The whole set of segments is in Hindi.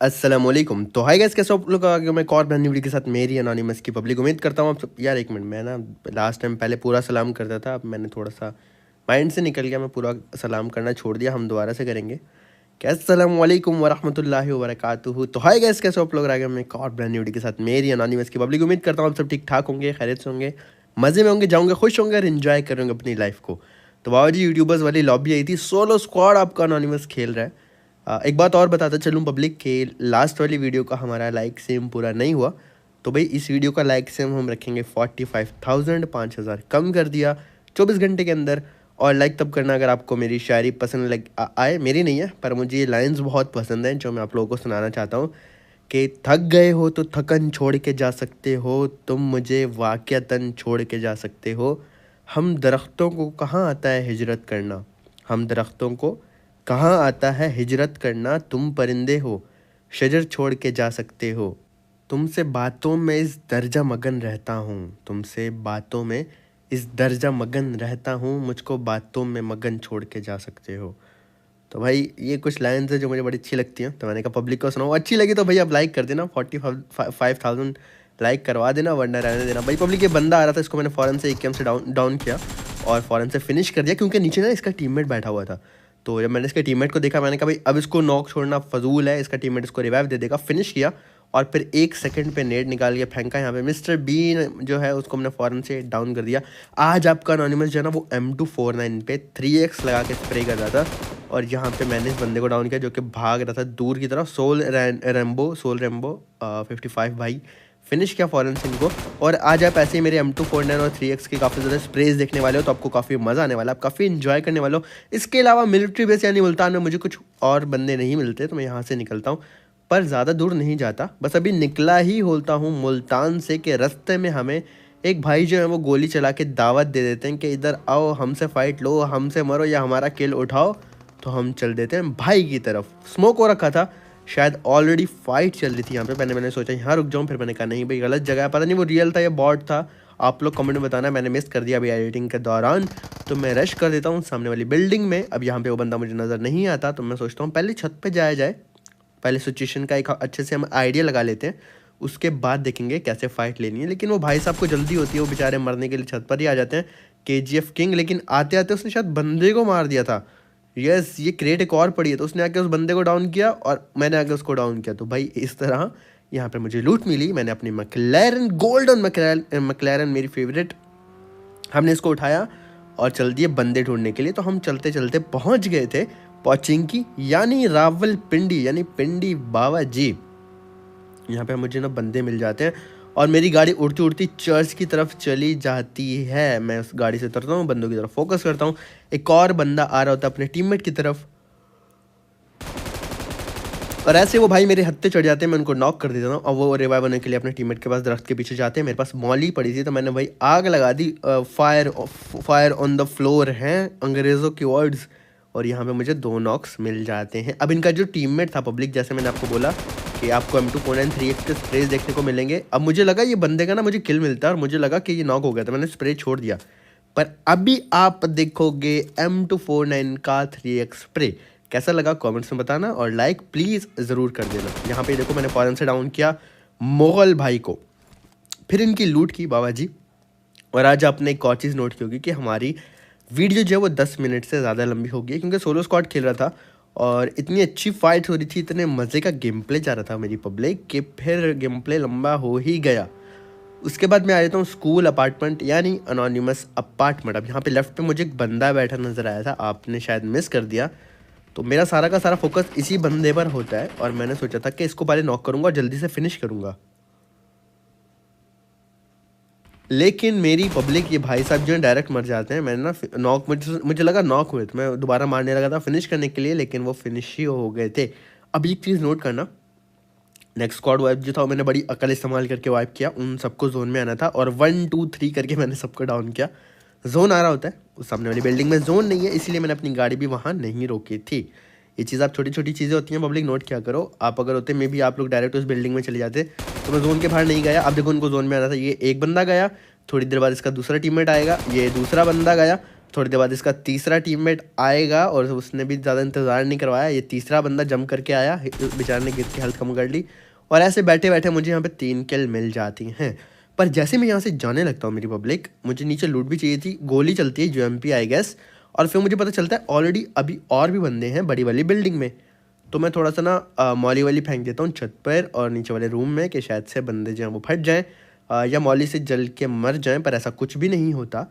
अस्सलामुअलैकुम। तो हाय गाइस, कैसे हो आप लोग? आगे मैं एक और ब्रांड न्यू वीडियो के साथ मेरी एनोनिमस की पब्लिक। उम्मीद करता हूँ आप सब। यार एक मिनट, मैं ना लास्ट टाइम पहले पूरा सलाम करता था, अब मैंने थोड़ा सा माइंड से निकल गया, मैं पूरा सलाम करना छोड़ दिया। हम दोबारा से करेंगे। क्या अस्सलामुअलैकुम वरहमतुल्लाहि वबरकातुहू। तो हाय गाइस, कैसे हो आप लोग? आगे मैं एक और ब्रांड न्यू वीडियो के साथ मेरी एनोनिमस की पब्लिक। उम्मीद करता हूँ आप सब ठीक ठाक होंगे, खैरियत से होंगे, मज़े में होंगे, जाऊँगे, खुश होंगे और इन्जॉय करेंगे अपनी लाइफ को। तो बाबा जी, यूट्यूबर्स वाली लॉबी आई थी, सोलो स्क्वाड आपका एनोनिमस खेल रहा है। एक बात और बताता चलूँ पब्लिक के, लास्ट वाली वीडियो का हमारा लाइक सेम पूरा नहीं हुआ, तो भाई इस वीडियो का लाइक सेम हम रखेंगे 45,000, 5,000 कम कर दिया 24 घंटे के अंदर। और लाइक तब करना अगर आपको मेरी शायरी पसंद आए। मेरी नहीं है, पर मुझे ये लाइंस बहुत पसंद हैं जो मैं आप लोगों को सुनाना चाहता हूँ कि थक गए हो तो थकन छोड़ के जा सकते हो, तुम मुझे वाक़यातन छोड़ के जा सकते हो। हम दरख्तों को कहाँ आता है हिजरत करना, हम दरख्तों को कहाँ आता है हिजरत करना, तुम परिंदे हो शजर छोड़ के जा सकते हो। तुमसे बातों में इस दर्जा मगन रहता हूँ, तुमसे बातों में इस दर्जा मगन रहता हूँ, मुझको बातों में मगन छोड़ के जा सकते हो। तो भाई ये कुछ लाइन्स है जो मुझे बड़ी अच्छी लगती हैं, तो मैंने कहा पब्लिक को सुनाओ। अच्छी लगी तो भाई आप लाइक कर देना, 45,000 लाइक करवा देना, वरना रहने देना। भाई पब्लिक, ये बंदा आ रहा था, इसको मैंने फ़ौरन से एक से डाउन किया और फ़ौरन से फिनिश कर दिया, क्योंकि नीचे ना इसका टीममेट बैठा हुआ था। तो जब मैंने इसके टीममेट को देखा, मैंने कहा भाई अब इसको नॉक छोड़ना फजूल है, इसका टीममेट इसको रिवाइव दे देगा। फिनिश किया और फिर 1 सेकंड पे नेट निकाल के फेंका यहाँ पे। मिस्टर बीन जो है उसको हमने फ़ौरन से डाउन कर दिया। आज आपका एनोनिमस जो है ना वो M249 पे 3x लगा के स्प्रे कर रहा था, और यहाँ पे मैंने इस बंदे को डाउन किया जो कि भाग रहा था दूर की तरफ। सोल रेम्बो 55 भाई फिनिश किया फ़ौरन से इनको। और आज आप ऐसे ही मेरे M249 और 3x के काफ़ी ज़्यादा स्प्रेज देखने वाले हो, तो आपको काफ़ी मज़ा आने वाला है, आप काफ़ी इन्जॉय करने वाले हो। इसके अलावा मिलिट्री बेस यानी मुल्तान में मुझे कुछ और बंदे नहीं मिलते, तो मैं यहाँ से निकलता हूँ, पर ज़्यादा दूर नहीं जाता, बस अभी निकला ही होता हूँ मुल्तान से, कि रास्ते में हमें एक भाई जो है वो गोली चला के दावत दे देते हैं कि इधर आओ, हमसे फ़ाइट लो, हमसे मरो या हमारा किल उठाओ। तो हम चल देते हैं भाई की तरफ। स्मोक हो रखा था, शायद ऑलरेडी फाइट चल रही थी यहाँ पे। मैंने सोचा यहाँ रुक जाऊँ, फिर मैंने कहा नहीं भाई गलत जगह है, पता नहीं वो रियल था या बॉट था। आप लोग कमेंट में बताना, मैंने मिस कर दिया अभी एडिटिंग के दौरान। तो मैं रश कर देता हूँ सामने वाली बिल्डिंग में। अब यहाँ पे वो बंदा मुझे नज़र नहीं आता, तो मैं सोचता हूँ पहले छत पे जाया जाए, पहले सिचुएशन का एक अच्छे से हम आइडिया लगा लेते हैं, उसके बाद देखेंगे कैसे फ़ाइट लेनी है। लेकिन वो भाई साहब को जल्दी होती है, वो बेचारे मरने के लिए छत पर ही आ जाते हैं, KGF किंग। लेकिन आते आते उसने शायद बंदे को मार दिया था। यस, ये क्रेट एक और पड़ी है, तो उसने आके उस बंदे को डाउन किया और मैंने आके उसको डाउन किया। तो भाई इस तरह यहाँ पे मुझे लूट मिली। मैंने अपनी मैक्लेरन, गोल्डन मैक्लेरन मेरी फेवरेट, हमने इसको उठाया और चल दिए बंदे ढूंढने के लिए। तो हम चलते चलते पहुँच गए थे पोचिंकी यानी रावलपिंडी यानी पिंडी बाबा जी। यहाँ पे मुझे ना बंदे मिल जाते हैं और मेरी गाड़ी उड़ती उड़ती चर्च की तरफ चली जाती है। मैं उस गाड़ी से उतरता हूँ, बंदों की तरफ फोकस करता हूँ। एक और बंदा आ रहा होता है अपने टीममेट की तरफ, और ऐसे वो भाई मेरे हत्थे चढ़ जाते हैं, मैं उनको नॉक कर देता हूँ। और वो रिवाइव होने के लिए अपने टीममेट के पास दरख्त के पीछे जाते हैं। मेरे पास मॉली पड़ी थी, तो मैंने भाई आग लगा दी। फायर ऑन द फ्लोर हैं अंग्रेज़ों की वर्ड्स, और यहाँ पे मुझे 2 नॉक्स मिल जाते हैं। अब इनका जो टीममेट था पब्लिक, जैसे मैंने आपको बोला कि आपको M249 3x के स्प्रेज देखने को मिलेंगे। अब मुझे लगा ये बंदे का ना मुझे किल मिलता है, और मुझे लगा कि ये नॉक हो गया था, मैंने स्प्रे छोड़ दिया। पर अभी आप देखोगे M249 का 3x स्प्रे कैसा लगा, कमेंट्स में बताना, और लाइक प्लीज़ ज़रूर कर देना। यहाँ पे देखो मैंने फ़ौरन से डाउन किया मुगल भाई को, फिर इनकी लूट की बाबा जी। और आज आपने एक और चीज़ नोट की होगी कि हमारी वीडियो जो है वो 10 मिनट से ज़्यादा लंबी हो गई, क्योंकि सोलो स्क्वाड खेल रहा था और इतनी अच्छी फाइट हो रही थी, इतने मज़े का गेम प्ले जा रहा था मेरी पब्लिक, कि फिर गेम प्ले लंबा हो ही गया। उसके बाद मैं आ जाता हूँ स्कूल अपार्टमेंट यानी अनोनिमस अपार्टमेंट। अब यहाँ पे लेफ्ट पे मुझे एक बंदा बैठा नज़र आया था, आपने शायद मिस कर दिया। तो मेरा सारा का सारा फोकस इसी बंदे पर होता है, और मैंने सोचा था कि इसको पहले नॉक करूँगा और जल्दी से फिनिश करूँगा। लेकिन मेरी पब्लिक, ये भाई साहब जो है डायरेक्ट मर जाते हैं। मैंने ना नॉक, मुझे लगा नॉक हुए, तो मैं दोबारा मारने लगा था फिनिश करने के लिए, लेकिन वो फिनिश ही हो गए थे। अब एक चीज़ नोट करना, नेक्स्ट स्क्वाड वाइप जो था मैंने बड़ी अकल इस्तेमाल करके वाइप किया। उन सबको जोन में आना था और 1 2 3 करके मैंने सबको डाउन किया। जोन आ रहा होता है, उस सामने वाली बिल्डिंग में जोन नहीं है, इसलिए मैंने अपनी गाड़ी भी वहाँ नहीं रोकी थी। ये चीज़ आप छोटी छोटी चीज़ें होती हैं पब्लिक, नोट क्या करो। आप अगर होते मे भी आप लोग डायरेक्ट उस बिल्डिंग में चले जाते, तो मैं जोन के बाहर नहीं गया। अब देखो उनको जोन में आना था, ये एक बंदा गया, थोड़ी देर बाद इसका दूसरा टीममेट आएगा, ये दूसरा बंदा गया, थोड़ी देर बाद इसका तीसरा टीममेट आएगा और उसने भी ज़्यादा इंतज़ार नहीं करवाया, ये तीसरा बंदा जंप करके आया, बेचारे ने गिर के हेल्थ कम कर ली और ऐसे बैठे बैठे मुझे यहाँ पे 3 किल मिल जाती हैं। पर जैसे मैं यहाँ से जाने लगता हूँ मेरी पब्लिक, मुझे नीचे लूट भी चाहिए थी, गोली चलती है यूएमपी आई गेस, और फिर मुझे पता चलता है ऑलरेडी अभी और भी बंदे हैं बड़ी वाली बिल्डिंग में। तो मैं थोड़ा सा ना मॉली वाली फेंक देता हूँ छत पर और नीचे वाले रूम में कि शायद से बंदे जो हैं वो फट जाएँ या मॉली से जल के मर जाएँ, पर ऐसा कुछ भी नहीं होता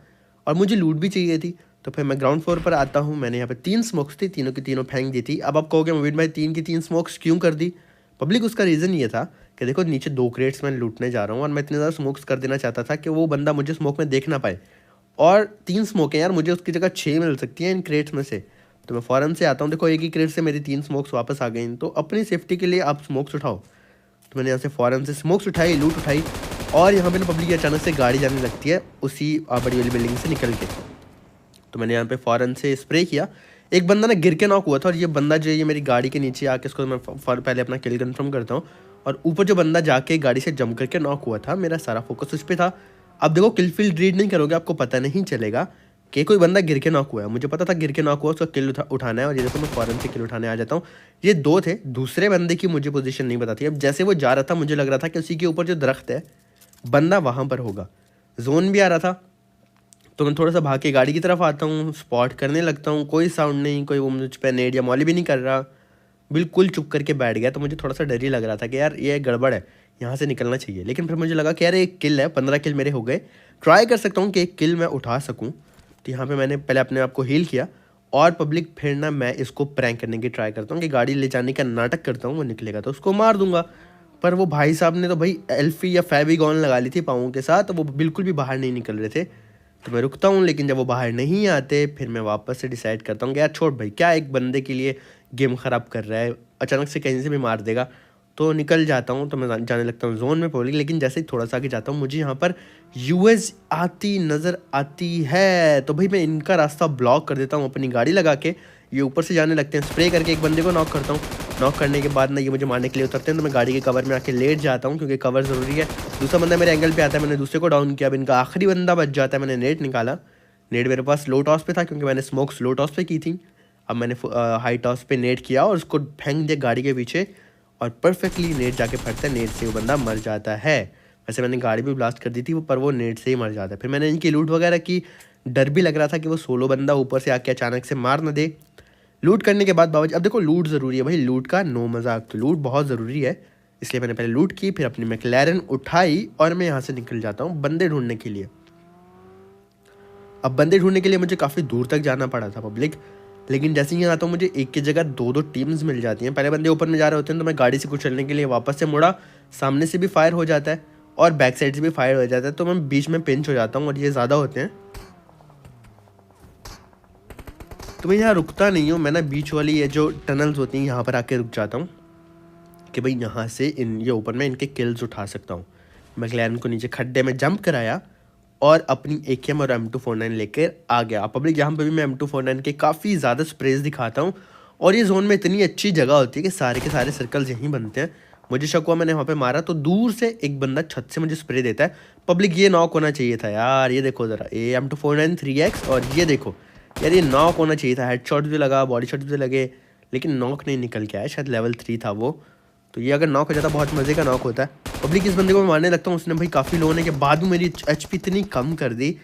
और मुझे लूट भी चाहिए थी। तो फिर मैं ग्राउंड फ्लोर पर आता हूँ, मैंने यहाँ पे 3 स्मोक्स थी, तीनों की तीनों फेंक दी थी। अब आप कहोगे मोबिन भाई 3 की 3 स्मोक्स क्यों कर दी? पब्लिक उसका रीज़न ये था कि देखो नीचे 2 क्रेट्स मैं लूटने जा रहा हूँ और मैं इतने ज़्यादा स्मोक्स कर देना चाहता था कि वो बंदा मुझे स्मोक में देख ना पाए, और 3 स्मोक हैं यार, मुझे उसकी जगह 6 मिल सकती हैं इन क्रेट्स में से। तो मैं फ़ौरन से आता हूँ, देखो एक ही क्रेट से मेरी 3 स्मोक्स वापस आ गई। तो अपनी सेफ्टी के लिए आप स्मोक्स उठाओ। तो मैंने यहाँ से फ़ौरन से स्मोक्स उठाई, लूट उठाई, और यहाँ पे ना पब्लिक अचानक से गाड़ी जाने लगती है उसी बड़ी वाली बिल्डिंग से निकल के। तो मैंने यहाँ पे फ़ौरन से स्प्रे किया, एक बंदा ना गिर के नॉक हुआ था, और ये बंदा जो है ये मेरी गाड़ी के नीचे आके, इसको मैं पहले अपना किल कंफर्म करता हूँ, और ऊपर जो बंदा जाके गाड़ी से जंप करके नॉक हुआ था, मेरा सारा फोकस उस पर था। अब देखो किल फील्ड रीड नहीं करोगे आपको पता नहीं चलेगा कि कोई बंदा गिर के नॉक हुआ है। मुझे पता था गिर के नॉक हुआ, उसका किल उठाना है, और ये देखो मैं फ़ौरन से किल उठाने आ जाता हूँ। ये 2 थे, दूसरे बंदे की मुझे पोजीशन नहीं पता थी। अब जैसे वो जा रहा था मुझे लग रहा था कि उसी के ऊपर जो दरख्त है बंदा वहाँ पर होगा, जोन भी आ रहा था। तो मैं थोड़ा सा भाग के गाड़ी की तरफ आता हूँ, स्पॉट करने लगता हूँ, कोई साउंड नहीं, कोई वो मुझ पर नेट या मॉली भी नहीं कर रहा, बिल्कुल चुप करके बैठ गया। तो मुझे थोड़ा सा डर ही लग रहा था कि यार ये गड़बड़ है, यहाँ से निकलना चाहिए। लेकिन फिर मुझे लगा कि यार एक किल है, 15 किल मेरे हो गए, ट्राई कर सकता हूँ कि एक किल मैं उठा सकूँ। तो यहाँ पे मैंने पहले अपने आप को हील किया, और पब्लिक फिर ना मैं इसको प्रैंक करने की ट्राई करता हूँ कि गाड़ी ले जाने का नाटक करता हूँ, वो निकलेगा तो उसको मार दूंगा। पर वो भाई साहब ने तो भाई एल्फी या फेविगॉन लगा ली थी पाँवों के साथ, तो वो बिल्कुल भी बाहर नहीं निकल रहे थे। तो मैं रुकता हूँ, लेकिन जब वो बाहर नहीं आते फिर मैं वापस से डिसाइड करता हूँ कि यार छोड़ भाई, क्या एक बंदे के लिए गेम ख़राब कर रहा है, अचानक से कहीं से भी मार देगा। तो निकल जाता हूँ, तो मैं जाने लगता हूँ जोन में पब्लिक। लेकिन जैसे ही थोड़ा सा आगे जाता हूँ मुझे यहाँ पर यूएस आती नज़र आती है, तो भाई मैं इनका रास्ता ब्लॉक कर देता हूँ अपनी गाड़ी लगा के। ये ऊपर से जाने लगते हैं, स्प्रे करके एक बंदे को नॉक करता हूँ। नॉक करने के बाद ना ये मुझे मारने के लिए उतरते हैं, तो मैं गाड़ी के कवर में आके लेट जाता हूँ क्योंकि कवर ज़रूरी है। दूसरा बंदा मेरे एंगल पे आता है, मैंने दूसरे को डाउन किया। अब इनका आखिरी बंदा बच जाता है, मैंने नेट निकाला। नेट मेरे पास लो टॉस पे था क्योंकि मैंने स्मोक स्लो टॉस पे की थी। अब मैंने हाई टॉस पे नेट किया और उसको फेंक दिया गाड़ी के पीछे, और परफेक्टली नेट जाके फटता है, नेट से वो बंदा मर जाता है। वैसे मैंने गाड़ी भी ब्लास्ट कर दी थी, पर वो नेट से ही मर जाता है। फिर मैंने इनकी लूट वगैरह की, डर भी लग रहा था कि वो सोलो बंदा ऊपर से आके अचानक से मार न दे। लूट करने के बाद बाबा, अब देखो लूट ज़रूरी है भाई, लूट का नो मजाक, तो लूट बहुत ज़रूरी है। इसलिए मैंने पहले लूट की, फिर अपनी मैक्लैरन उठाई और मैं यहाँ से निकल जाता हूँ बंदे ढूंढने के लिए। अब बंदे ढूंढने के लिए मुझे काफ़ी दूर तक जाना पड़ा था पब्लिक, लेकिन जैसे ही आता हूँ मुझे एक की जगह 2-2 टीम्स मिल जाती हैं। पहले बंदे ऊपर में जा रहे होते हैं, तो मैं गाड़ी से कुचलने के लिए वापस से मुड़ा, सामने से भी फायर हो जाता है और बैक साइड से भी फायर हो जाता है, तो मैं बीच में पिंच हो जाता हूँ और ये ज़्यादा होते हैं। तो मैं यहाँ रुकता नहीं हूँ, मैं ना बीच वाली ये जो टनल्स होती हैं यहाँ पर आके रुक जाता हूँ कि भाई यहाँ से ये ऊपर मैं इनके किल्स उठा सकता हूँ। मैक्लैरन को नीचे खड्डे में जंप कराया और अपनी AKM और M249 लेकर आ गया। पब्लिक यहाँ पे भी मैं M249 के काफ़ी ज़्यादा स्प्रेज दिखाता हूँ, और ये जोन में इतनी अच्छी जगह होती है कि सारे के सारे सर्कल्स यहीं बनते हैं। मुझे शक हुआ, मैंने वहाँ पे मारा तो दूर से एक बंदा छत से मुझे स्प्रे देता है। पब्लिक ये नॉक होना चाहिए था यार, ये देखो ज़रा, ये M249 3X, और ये देखो यार ये नॉक होना चाहिए था। हेड शॉट भी लगा, बॉडी शॉट भी लगे, लेकिन नॉक नहीं निकल के आया, शायद लेवल 3 था वो। तो ये अगर नॉक हो जाता बहुत मज़े का नॉक होता है। पब्लिक इस बंदे को मैं मारने लगता हूँ, उसने भाई काफ़ी लो होने के बाद भी मेरी HP इतनी कम कर दी,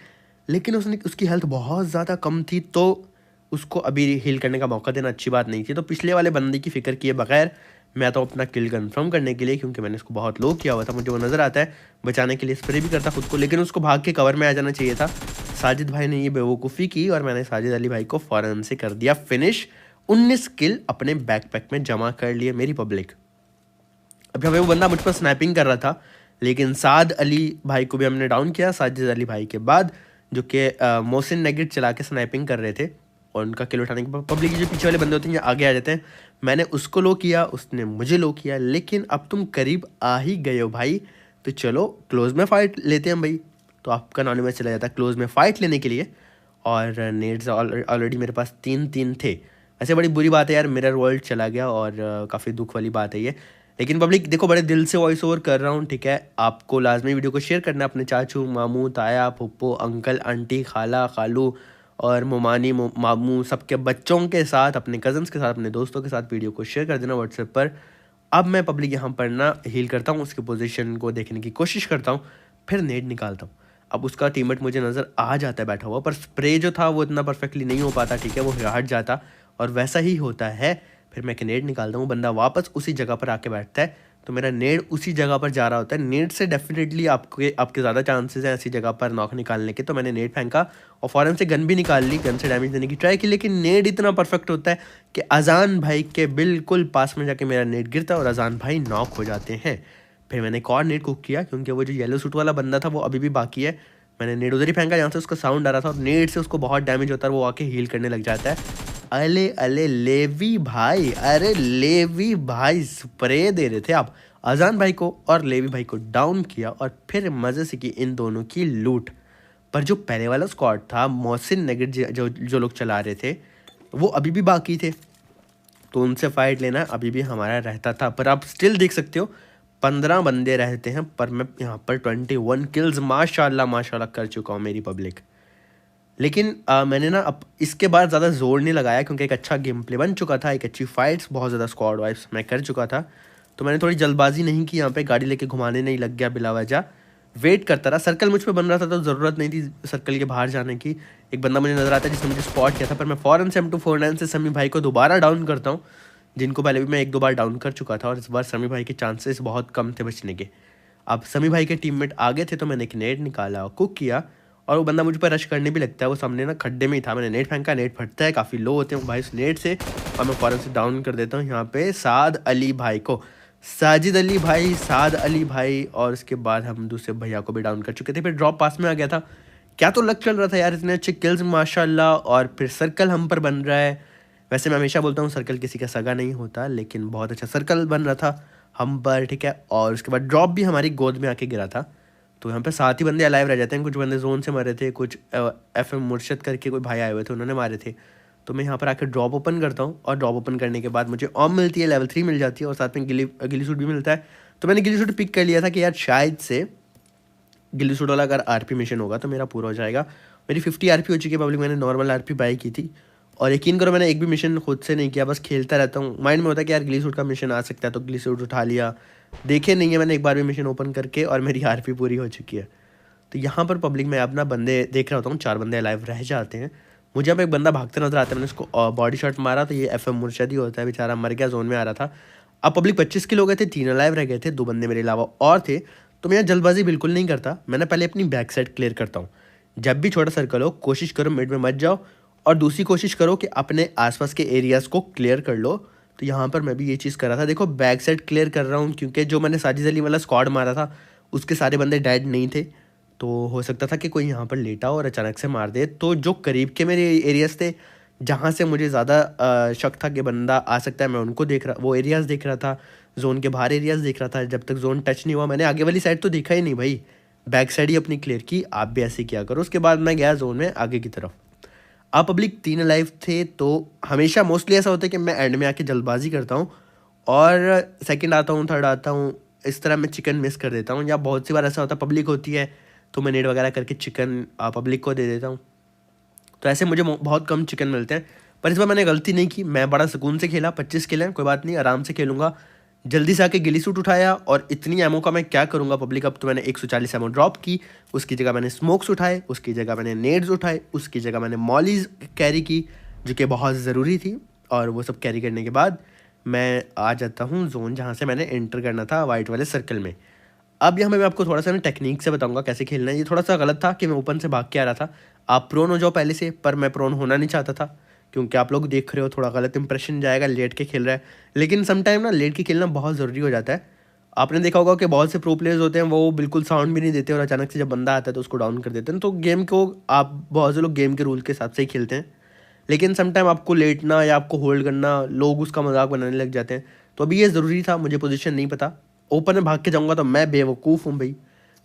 लेकिन उसकी हेल्थ बहुत ज़्यादा कम थी, तो उसको अभी हील करने का मौका देना अच्छी बात नहीं थी। तो पिछले वाले बंदे की फ़िक्र किए बगैर मैं तो अपना किल कंफर्म करने के लिए, क्योंकि मैंने उसको बहुत लो किया हुआ था, मुझे वो नज़र आता है, बचाने के लिए स्प्रे भी करता खुद को, लेकिन उसको भाग के कवर में आ जाना चाहिए था। साजिद भाई ने ये बेवकूफ़ी की और मैंने साजिद अली भाई को फ़ौरन से कर दिया फिनिश। 19 किल अपने बैकपैक में जमा कर लिए मेरी पब्लिक। अभी हमें वो बंदा मुझ पर स्नैपिंग कर रहा था, लेकिन साद अली भाई को भी हमने डाउन किया साजिद अली भाई के बाद, जो कि मोहसिन नेगेट चला के स्नैपिंग कर रहे थे, और उनका किल उठाने के बाद पब्लिक जो पीछे वाले बंदे होते हैं ये आगे आ जाते हैं। मैंने उसको लो किया, उसने मुझे लो किया, लेकिन अब तुम करीब आ ही गए हो भाई, तो चलो क्लोज में फ़ाइट लेते हैं भाई। तो आपका नॉन चला जाता है क्लोज में फ़ाइट लेने के लिए, और नेट्स ऑलरेडी मेरे पास 3-3 थे। ऐसे बड़ी बुरी बात है यार, मिरर वर्ल्ड चला गया, और काफ़ी दुख वाली बात है ये। लेकिन पब्लिक देखो, बड़े दिल से वॉइस ओवर कर रहा हूँ, ठीक है। आपको लाजमी वीडियो को शेयर करना है अपने चाचू, मामू, ताया, फुप्पो, अंकल, आंटी, खाला, खालू और मोमानी मामू सबके बच्चों के साथ, अपने कज़न्स के साथ, अपने दोस्तों के साथ वीडियो को शेयर कर देना व्हाट्सएप पर। अब मैं पब्लिक यहाँ पर ना हील करता हूँ, उसकी पोजीशन को देखने की कोशिश करता हूँ, फिर नेड निकालता हूँ। अब उसका टीममेट मुझे नज़र आ जाता है बैठा हुआ, पर स्प्रे जो था वो इतना परफेक्टली नहीं हो पाता, ठीक है, वो हट जाता और वैसा ही होता है। फिर मैं नेड निकालता हूँ, बंदा वापस उसी जगह पर आके बैठता है, तो मेरा नेड उसी जगह पर जा रहा होता है। नेड से डेफिनेटली आपके ज़्यादा चांसेस हैं ऐसी जगह पर नॉक निकालने के, तो मैंने नेड फेंका और फ़ौरन से गन भी निकाल ली, गन से डैमेज देने की ट्राई की, लेकिन नेड इतना परफेक्ट होता है कि अजान भाई के बिल्कुल पास में जाके मेरा नेड गिरता है और अजान भाई नॉक हो जाते हैं। फिर मैंने एक और नेड कुक किया, क्योंकि वो जो येलो सूट वाला बंदा था वो अभी भी बाकी है। मैंने नेड उधर ही फेंका जहाँ से उसका साउंड आ रहा था, और नेड से उसको बहुत डैमेज होता है और वो आके हील करने लग जाता है। अले अले लेवी भाई, अरे लेवी भाई स्प्रे दे रहे थे आप अजान भाई को, और लेवी भाई को डाउन किया और फिर मज़े से की इन दोनों की लूट। पर जो पहले वाला स्क्वाड था, मोहसिन नेगेट जो लोग चला रहे थे, वो अभी भी बाकी थे, तो उनसे फाइट लेना अभी भी हमारा रहता था। पर आप स्टिल देख सकते हो 15 बंदे रहते हैं, पर मैं यहाँ पर 21 किल्स माशाल्लाह माशाल्लाह कर चुका हूँ मेरी पब्लिक। लेकिन मैंने ना अब इसके बाद ज़्यादा जोर नहीं लगाया, क्योंकि एक अच्छा गेम प्ले बन चुका था, एक अच्छी फाइट्स, बहुत ज़्यादा स्क्वाड वाइब्स मैं कर चुका था, तो मैंने थोड़ी जल्दबाजी नहीं की, यहाँ पे गाड़ी लेके घुमाने नहीं लग गया बिला वजह, वेट करता रहा। सर्कल मुझ पे बन रहा था तो ज़रूरत नहीं थी सर्कल के बाहर जाने की। एक बंदा मुझे नज़र आता है जिसने मुझे स्पॉट किया था, पर मैं फ़ौरन से M249 से समी भाई को दोबारा डाउन करता हूँ, जिनको पहले भी मैं 1-2 बार डाउन कर चुका था, और इस बार समी भाई के चांसेस बहुत कम थे बचने के। अब समी भाई के टीममेट आगे थे, तो मैंने एक नेट निकाला, कुक किया, और वो बंदा मुझ पर रश करने भी लगता है, वो सामने ना खड्डे में ही था। मैंने नेट फेंका, नेट फटता है, काफ़ी लो होते हैं भाई उस नेट से, और मैं फ़ौरन से डाउन कर देता हूँ यहाँ पे साद अली भाई को, साजिद अली भाई, साद अली भाई, और उसके बाद हम दूसरे भैया को भी डाउन कर चुके थे। फिर ड्रॉप पास में आ गया था, क्या तो लक चल रहा था यार, इतने अच्छे किल्स माशाल्लाह, और फिर सर्कल हम पर बन रहा है। वैसे मैं हमेशा बोलता हूँ सर्कल किसी का सगा नहीं होता, लेकिन बहुत अच्छा सर्कल बन रहा था हम पर, ठीक है। और उसके बाद ड्रॉप भी हमारी गोद में आके गिरा था, तो यहाँ पे 7 ही बंदे अलाइव रह जाते हैं। कुछ बंदे जोन से मरे थे, कुछ FM मुर्शद करके कोई भाई आए हुए थे, उन्होंने मारे थे। तो मैं यहाँ पर आकर ड्रॉप ओपन करता हूँ, और ड्रॉप ओपन करने के बाद मुझे ऑम मिलती है, लेवल 3 मिल जाती है, और साथ में गिली सूट भी मिलता है। तो मैंने गिली सूट पिक कर लिया था कि यार शायद से गिली सूट वाला अगर RP मिशन होगा तो मेरा पूरा हो जाएगा। मेरी 50 RP हो चुकी है पब्लिक, मैंने नॉर्मल RP बाई की थी, और यकीन करो मैंने एक भी मिशन खुद से नहीं किया, बस खेलता रहता हूँ। माइंड में होता है कि यार गिली सूट का मिशन आ सकता है, तो गिली सूट उठा लिया, देखे नहीं है मैंने एक बार भी मिशन ओपन करके, और मेरी RP पूरी हो चुकी है। तो यहाँ पर पब्लिक में अपना बंदे देख रहा होता हूँ, 4 बंदे लाइव रह जाते हैं। मुझे अब एक बंदा भागते नजर आता है, मैंने उसको बॉडी शॉट मारा, तो ये FM मुर्शद ही होता है, बेचारा मर गया, जोन में आ रहा था। अब पब्लिक 25 किलो गए थे, 3 लाइव रह गए थे, 2 बंदे मेरे अलावा और थे। तो मैं जल्दबाजी बिल्कुल नहीं करता, मैंने पहले अपनी बैक साइड क्लियर करता हूँ। जब भी छोटा सर्कल हो कोशिश करो मिड में मत जाओ, और दूसरी कोशिश करो कि अपने आसपास के एरियाज़ को क्लियर कर लो। तो यहाँ पर मैं भी ये चीज़ कर रहा था, देखो बैक साइड क्लियर कर रहा हूँ, क्योंकि जो मैंने साजिद अली वाला स्क्वाड मारा था उसके सारे बंदे डेड नहीं थे, तो हो सकता था कि कोई यहाँ पर लेटा और अचानक से मार दे। तो जो करीब के मेरे एरियाज़ थे, जहाँ से मुझे ज़्यादा शक था कि बंदा आ सकता है, मैं उनको देख रहा, वो एरियाज़ देख रहा था, जोन के बाहर एरियाज़ देख रहा था। जब तक जोन टच नहीं हुआ मैंने आगे वाली साइड तो देखा ही नहीं भाई, बैक साइड ही अपनी क्लियर की। आप भी ऐसे किया करो। उसके बाद मैं गया जोन में आगे की तरफ। आप पब्लिक 3 लाइव थे, तो हमेशा मोस्टली ऐसा होता है कि मैं एंड में आके जल्दबाजी करता हूँ, और सेकंड आता हूँ, थर्ड आता हूँ, इस तरह मैं चिकन मिस कर देता हूँ। या बहुत सी बार ऐसा होता है पब्लिक होती है तो मैं नेट वगैरह करके चिकन पब्लिक को दे देता हूँ, तो ऐसे मुझे बहुत कम चिकन मिलते हैं। पर इस बार मैंने गलती नहीं की, मैं बड़ा सुकून से खेला। 25 किल हैं, कोई बात नहीं, आराम से खेलूँगा। जल्दी से आके गिली सूट उठाया, और इतनी एमओ का मैं क्या करूँगा पब्लिक। अब तो मैंने 140 एमओ ड्रॉप की, उसकी जगह मैंने स्मोक्स उठाए, उसकी जगह मैंने नेड्स उठाए, उसकी जगह मैंने मॉलीज कैरी की, जो कि बहुत ज़रूरी थी। और वो सब कैरी करने के बाद मैं आ जाता हूँ जोन जहाँ से मैंने एंटर करना था, वाइट वाले सर्कल में। अब यहाँ मैं आपको थोड़ा सा टेक्निक से बताऊँगा कैसे खेलना है। ये थोड़ा सा गलत था कि मैं ओपन से भाग के आ रहा था, आप प्रोन हो जाओ पहले से, पर मैं प्रोन होना नहीं चाहता था, क्योंकि आप लोग देख रहे हो थोड़ा गलत इंप्रेशन जाएगा, लेट के खेल रहा है। लेकिन समटाइम ना लेट के खेलना बहुत ज़रूरी हो जाता है। आपने देखा होगा कि बहुत से प्रो प्लेयर्स होते हैं, वो बिल्कुल साउंड भी नहीं देते, और अचानक से जब बंदा आता है तो उसको डाउन कर देते हैं। तो गेम को आप बहुत से लोग गेम के रूल के हिसाब से ही खेलते हैं, लेकिन समटाइम आपको लेटना या आपको होल्ड करना, लोग उसका मजाक बनाने लग जाते हैं। तो अभी ये ज़रूरी था, मुझे पोजीशन नहीं पता, ओपन में भाग के जाऊँगा तो मैं बेवकूफ़ हूँ भाई।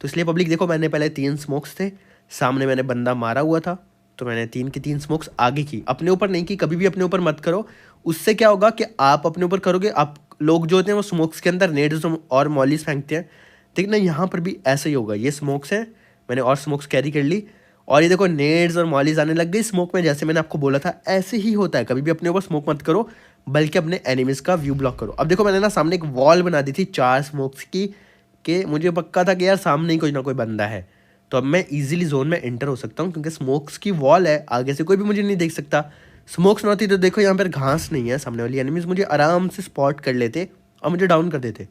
तो इसलिए पब्लिक देखो, मैंने पहले 3 स्मोक्स थे, सामने मैंने बंदा मारा हुआ था, तो मैंने 3 की 3 स्मोक्स आगे की, अपने ऊपर नहीं की। कभी भी अपने ऊपर मत करो, उससे क्या होगा कि आप अपने ऊपर करोगे, आप लोग जो होते हैं वो स्मोक्स के अंदर नेड्स और मॉलीज फेंकते हैं, ठीक ना। यहाँ पर भी ऐसा ही होगा, ये स्मोक्स हैं, मैंने और स्मोक्स कैरी कर ली, और ये देखो नेड्स और मॉलीज आने लग गई स्मोक में, जैसे मैंने आपको बोला था ऐसे ही होता है। कभी भी अपने ऊपर स्मोक मत करो, बल्कि अपने एनिमीज का व्यू ब्लॉक करो। अब देखो मैंने ना सामने एक वॉल बना दी थी 4 स्मोक्स की, कि मुझे पक्का था कि यार सामने ही कोई ना कोई बंदा है, तो अब मैं इजीली जोन में एंटर हो सकता हूँ, क्योंकि स्मोक्स की वॉल है, आगे से कोई भी मुझे नहीं देख सकता। स्मोक्स ना होती तो देखो यहाँ पर घास नहीं है, सामने वाली एनिमीज मुझे आराम से स्पॉट कर लेते और मुझे डाउन कर देते।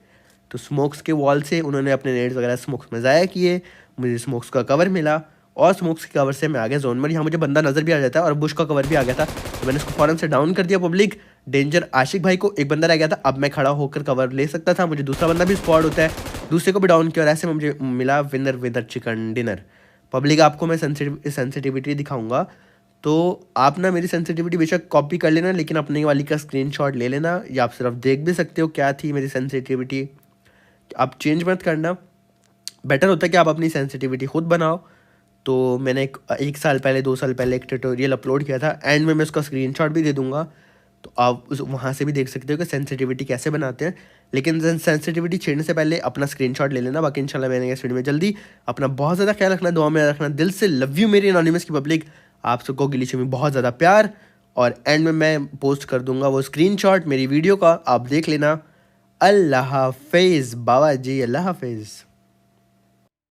तो स्मोक्स के वॉल से उन्होंने अपने नेड्स वगैरह स्मोक्स में ज़ाया किए, मुझे स्मोक्स का कवर मिला, और स्मोक्स के कवर से मैं आ गया जोन में। यहाँ मुझे बंदा नज़र भी आ जाता है और बुश का कवर भी आ गया था, तो मैंने उसको फ़ौरन से डाउन कर दिया। पब्लिक डेंजर आशिक भाई को एक बंदा रह गया था, अब मैं खड़ा होकर कवर ले सकता था, मुझे दूसरा बंदा भी स्पॉट होता है, दूसरे को भी डाउन किया, और ऐसे में मुझे मिला winner winner chicken dinner. Public आपको मैं सेंसिटिविटी दिखाऊंगा, तो आप ना मेरी सेंसिटिविटी बेशक कॉपी कर लेना, लेकिन अपने वाली का स्क्रीनशॉट ले लेना, या आप सिर्फ देख भी सकते हो क्या थी मेरी सेंसिटिविटी, आप चेंज मत करना। बेटर होता है कि आप अपनी सेंसिटिविटी खुद बनाओ। तो मैंने एक साल पहले 2 साल पहले एक ट्यूटोरियल अपलोड किया था, एंड में मैं उसका स्क्रीनशॉट भी दे दूंगा, तो आप उस वहाँ से भी देख सकते हो कि सेंसिटिविटी कैसे बनाते हैं। लेकिन सेंसिटिविटी छेड़ने से पहले अपना स्क्रीनशॉट ले लेना। बाकी इंशाल्लाह मैंने इस वीडियो में जल्दी। अपना बहुत ज़्यादा ख्याल रखना, दुआ में रखना, दिल से लव यू मेरी एनोनिमस की पब्लिक। आप सबको गिलीशो में बहुत ज़्यादा प्यार, और एंड में मैं पोस्ट कर दूंगा वो स्क्रीनशॉट मेरी वीडियो का, आप देख लेना। अल्लाह हाफिज़ बाबा जी, अल्लाह हाफिज़।